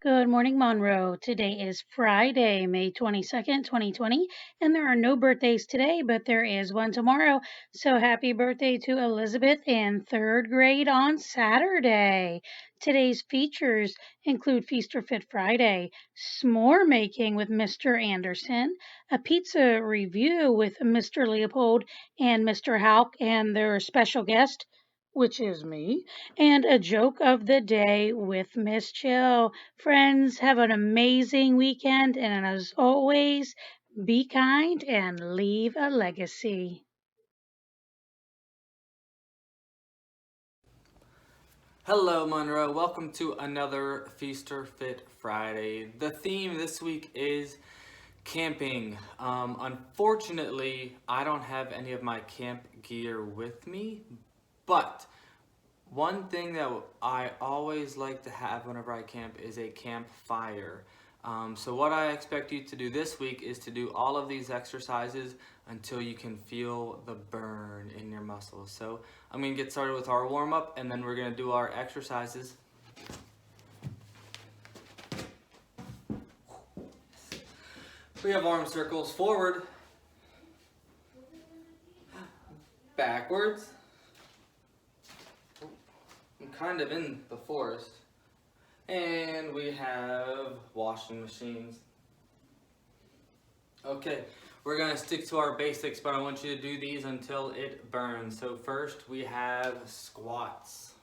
Good morning, Monroe. Today is Friday, May 22nd, 2020, and there are no birthdays today, but there is one tomorrow. So happy birthday to Elizabeth in third grade on Saturday. Today's features include Feast or Fit Friday, s'more making with Mr. Anderson, a pizza review with Mr. Leopold and Mr. Houck and their special guest, which is me, and a joke of the day with Miss Chill. Friends, have an amazing weekend, and as always, be kind and leave a legacy. Hello, Monroe. Welcome to another Feaster Fit Friday. The theme this week is camping. Unfortunately, I don't have any of my camp gear with me, but one thing that I always like to have whenever I camp is a campfire. So what I expect you to do this week is to do all of these exercises until you can feel the burn in your muscles. So I'm going to get started with our warm-up, and then we're going to do our exercises. We have arm circles forward, backwards. I'm kind of in the forest. And we have washing machines. Okay, we're gonna stick to our basics, but I want you to do these until it burns. So first we have squats.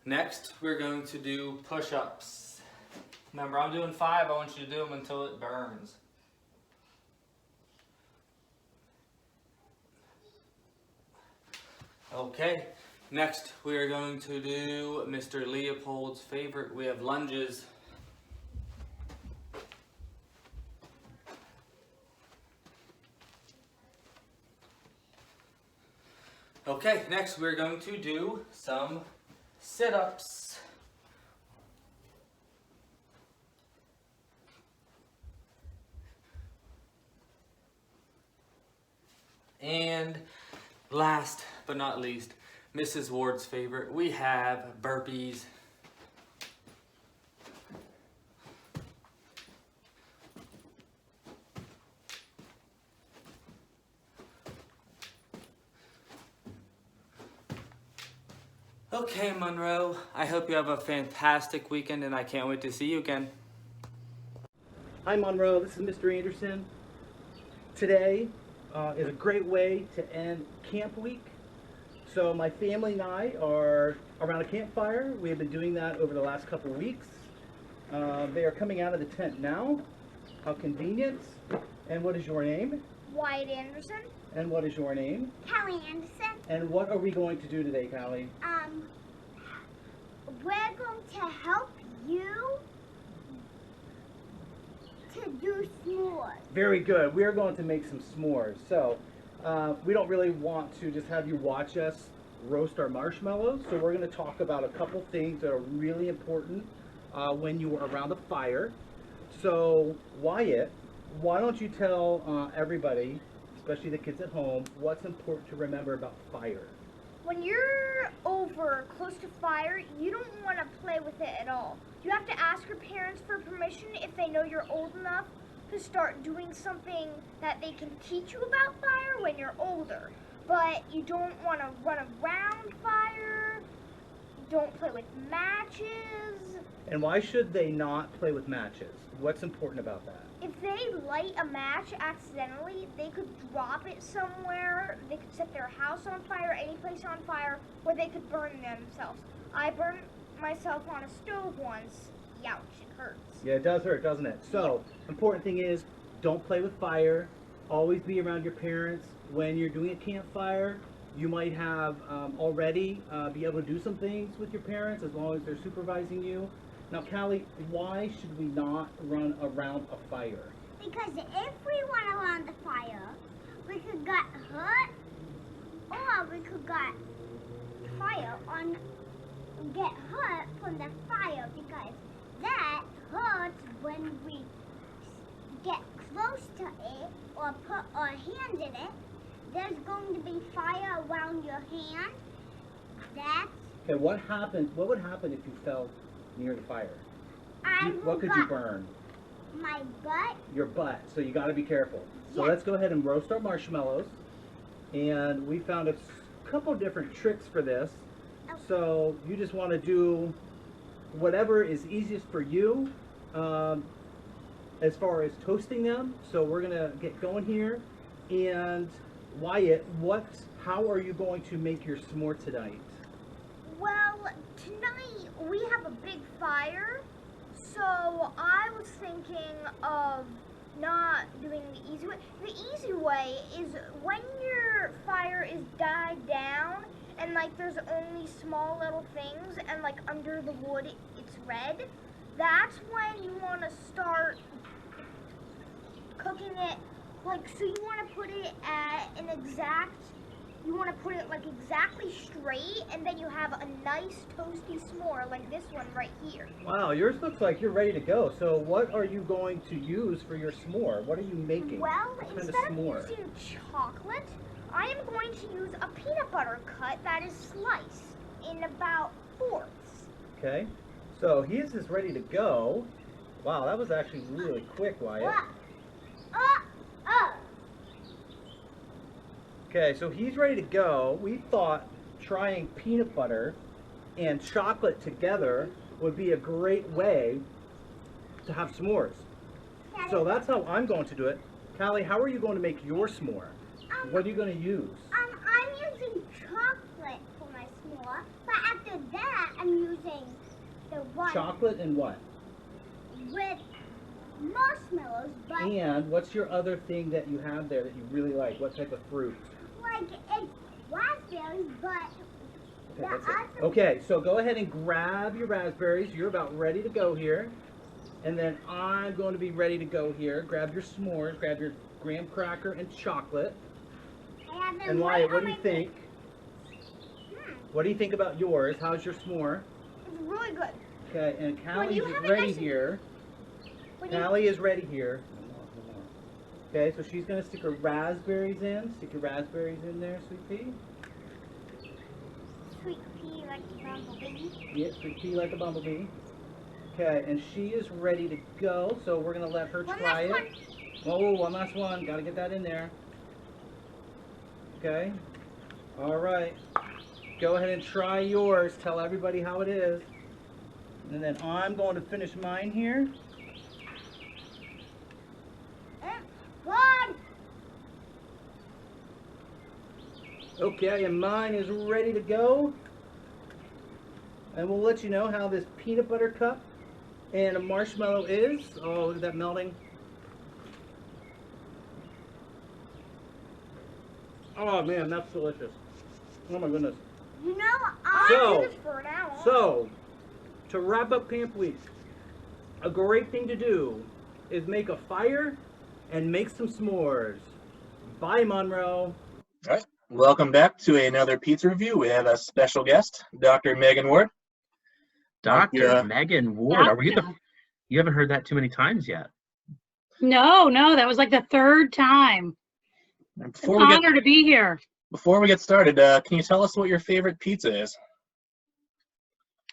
Next, we're going to do push-ups. Remember, I'm doing 5, I want you to do them until it burns. Okay, next we are going to do Mr. Leopold's favorite. We have lunges. Okay, next we're going to do some sit-ups. And last but not least, Mrs. Ward's favorite, we have burpees. Okay, Monroe, I hope you have a fantastic weekend, and I can't wait to see you again. Hi Monroe, this is Mr. Anderson. Today is a great way to end camp week. So my family and I are around a campfire. We have been doing that over the last couple weeks. They are coming out of the tent now. How convenient. And what is your name? Wyatt Anderson. And what is your name? Callie Anderson. And what are we going to do today, Callie? We're going to help you to do s'mores. Very good. We are going to make some s'mores. So we don't really want to just have you watch us roast our marshmallows. So we're going to talk about a couple things that are really important when you are around a fire. So Wyatt, why don't you tell everybody, especially the kids at home, what's important to remember about fire? When you're over close to fire, you don't want to play with it at all. You have to ask your parents for permission if they know you're old enough to start doing something that they can teach you about fire when you're older. But you don't want to run around fire. Don't play with matches. And why should they not play with matches? What's important about that? If they light a match accidentally, they could drop it somewhere. They could set their house on fire, any place on fire, or they could burn themselves. I burned myself on a stove once. Youch, it hurts. Yeah, it does hurt, doesn't it? So, important thing is, don't play with fire. Always be around your parents. When you're doing a campfire, you might have already be able to do some things with your parents as long as they're supervising you. Now, Callie, why should we not run around a fire? Because if we run around the fire, we could get hurt, or we could get from the fire, because that hurts when we get close to it or put our hand in it. There's going to be fire around your hand. That's Okay, what happened? What would happen if you fell near the fire? What could you burn? My butt. Your butt. So you got to be careful. So Yeah. let's go ahead and roast our marshmallows. And we found a couple different tricks for this. So you just want to do whatever is easiest for you as far as toasting them. So we're gonna get going here. And Wyatt, how are you going to make your s'more tonight? Well, tonight we have a big fire, so I was thinking of not doing the easy way. The easy way is when your fire is died down and like there's only small little things and like under the wood it's red. That's when you want to start cooking it. Like, so you want to put it at an exact, you want to put it like exactly straight, and then you have a nice toasty s'more like this one right here. Wow, yours looks like you're ready to go. So what are you going to use for your s'more? What are you making? Well, what kind instead of of s'more? using chocolate, I am going to use a peanut butter cut that is sliced in about fourths. Okay, so his is ready to go. Wow, that was actually really quick, Wyatt. Okay, so he's ready to go. We thought trying peanut butter and chocolate together would be a great way to have s'mores. So that's how I'm going to do it. Callie, how are you going to make your s'more? What are you going to use? I'm using chocolate for my s'more, but after that, I'm using the one Chocolate and what? with marshmallows, but And what's your other thing that you have there that you really like? What type of fruit? like it's raspberries, but Okay, that's it. Okay, so go ahead and grab your raspberries. You're about ready to go here. And then I'm going to be ready to go here. Grab your s'mores, grab your graham cracker and chocolate. I have them And right Wyatt, what on do you my think? What do you think about yours? How's your s'more? It's really good. Okay, and Callie's you have it ready nice and- here. When you, Callie is ready here. Okay, so she's going to stick her raspberries in. Stick your raspberries in there, sweet pea. sweet pea like a bumblebee. Yeah, sweet pea like a bumblebee. Okay, and she is ready to go, so we're going to let her One try last it. Oh, one last one. Got to get that in there. Okay. All right. Go ahead and try yours. Tell everybody how it is. And then I'm going to finish mine here. Good. Okay, and mine is ready to go. And we'll let you know how this peanut butter cup and a marshmallow is. Oh, look at that melting. Oh man, that's delicious. Oh my goodness. You know, I So- do this for an hour. So, to wrap up Camp Week, a great thing to do is make a fire and make some s'mores. Bye, Monroe. All right. Welcome back to another pizza review. We have a special guest, Dr. Megan Ward. Dr. Megan Ward. Are we Doctor. you haven't heard that too many times yet. No, that was like the third time. And An Before we get honor to be here. started, can you tell us what your favorite pizza is?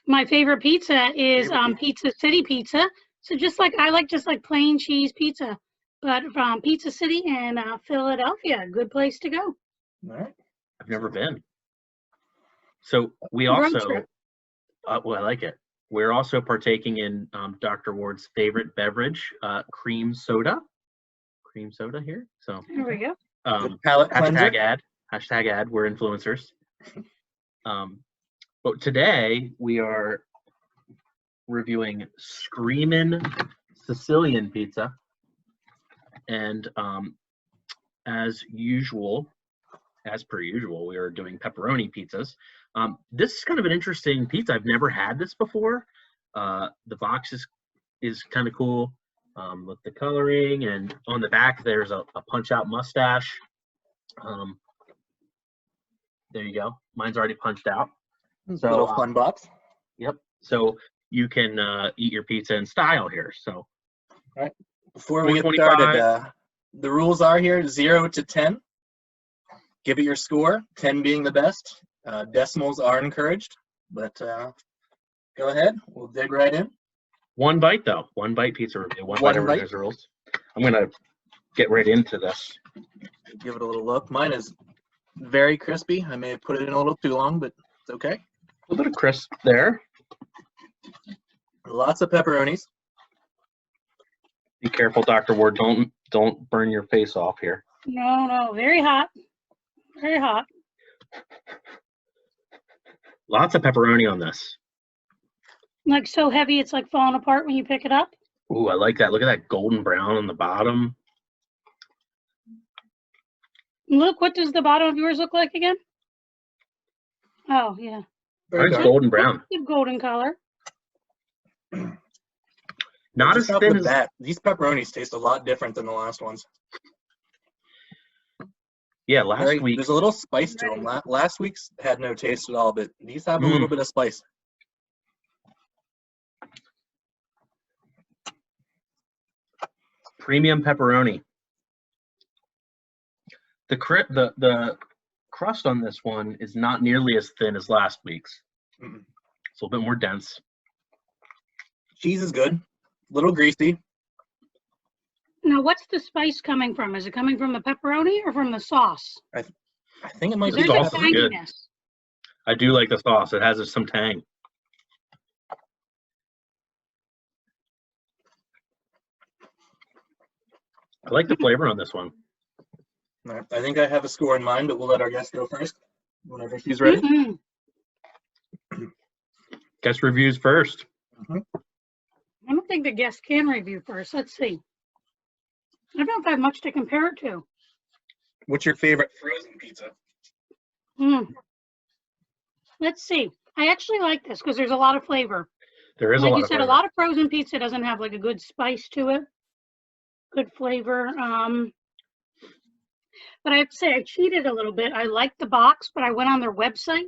My favorite pizza is Favorite Pizza City Pizza. So I like just like plain cheese pizza, but from Pizza City in Philadelphia, good place to go. All right. I've never been. So we Road also, trip. well, I like it. We're also partaking in Dr. Ward's favorite beverage, cream soda. Cream soda here. So There we go. Good palate cleanser. hashtag ad. We're influencers. But today we are reviewing Screamin' Sicilian Pizza, and as per usual, we are doing pepperoni pizzas. This is kind of an interesting pizza. I've never had this before. The box is kind of cool with the coloring, and on the back there's a punch-out mustache. There you go. Mine's already punched out. So, Little fun box. Yep. So you can eat your pizza in style here. So Before we get started, 425. the rules are here 0 to 10. Give it your score, 10 being the best. Decimals are encouraged. But go ahead. We'll dig right in. One bite, though. One bite pizza review. One One bite over bite. there's rules. I'm going to get right into this. Give it a little look. Mine is very crispy. I may have put it in a little too long, but it's okay. A little bit of crisp there. Lots of pepperonis. Be careful, Dr. Ward. Don't burn your face off here. No, very hot. Very hot. Lots of pepperoni on this. Like so heavy it's like falling apart when you pick it up. Ooh, I like that. Look at that golden brown on the bottom. Look, what does the bottom of yours look like again? Oh, yeah. Very Mine's dark. golden brown. Good golden color. Not as Just off thin the as bat, these pepperonis taste a lot different than the last ones. yeah. Last week. There's a little spice to them. Last week's had no taste at all, but these have a little bit of spice. Premium pepperoni. The crust on this one is not nearly as thin as last week's. Mm-mm. It's a little bit more dense. Cheese is good. A little greasy. Now, what's the spice coming from? Is it coming from the pepperoni or from the sauce? I think it might There's be a sauce is good. tanginess. I do like the sauce. It has some tang. I like the flavor on this one. All right, I think I have a score in mind, but we'll let our guest go first whenever she's ready. Guest reviews first. I don't think the guest can review first. Let's see. I don't know if I have much to compare it to. What's your favorite frozen pizza? Let's see. I actually like this because there's a lot of flavor. There is Like a lot you of said, flavor. a lot of frozen pizza doesn't have like a good spice to it. Good flavor. But I have to say I cheated a little bit. I liked the box, but I went on their website.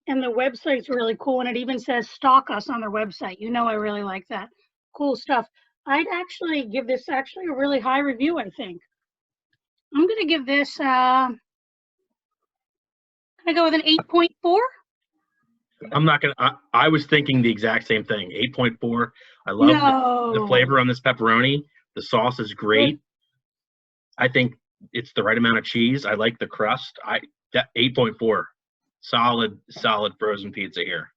And the website's really cool, and it even says stalk us on their website. You know I really like that. Cool stuff. I'd actually give this a really high review, I think. I'm going to give this, can I go with an 8.4? I'm not going to, I was thinking the exact same thing. 8.4. I love the flavor on this pepperoni. The sauce is great. I think it's the right amount of cheese. I like the crust. 8.4. Solid frozen pizza here.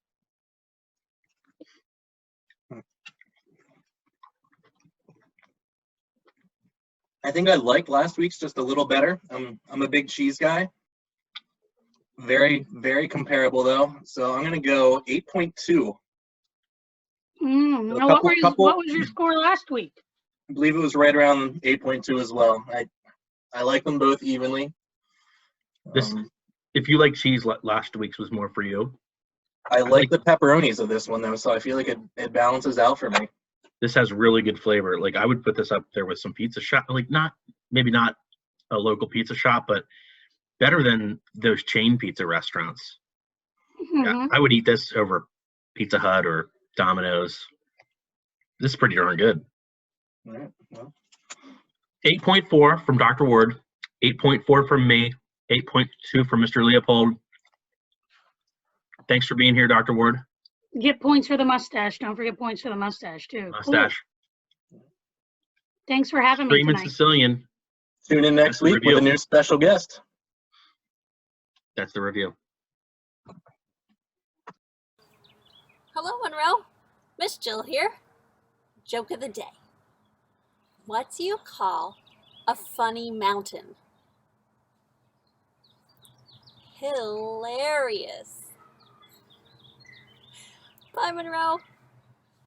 I think I liked last week's just a little better. I'm a big cheese guy. Very, very comparable though. So I'm gonna go 8.2. Now what was your score last week? I believe it was right around 8.2 as well. I like them both evenly. If you like cheese, last week's was more for you. I like the pepperonis of this one though, so I feel like it balances out for me. This has really good flavor. Like I would put this up there with some pizza shop, like maybe not a local pizza shop, but better than those chain pizza restaurants. Yeah, I would eat this over Pizza Hut or Domino's. This is pretty darn good. All right, well. 8.4 from Dr. Ward, 8.4 from me, 8.2 from Mr. Leopold. Thanks for being here, Dr. Ward. Get points for the mustache. Don't forget points for the mustache, too. Mustache. Cool. Thanks for having me Screaming tonight. Sicilian. Tune in next week with a new special guest. That's the review. Hello, Monroe. Miss Jill here. Joke of the day. What do you call a funny mountain? Hilarious. Bye, Monroe.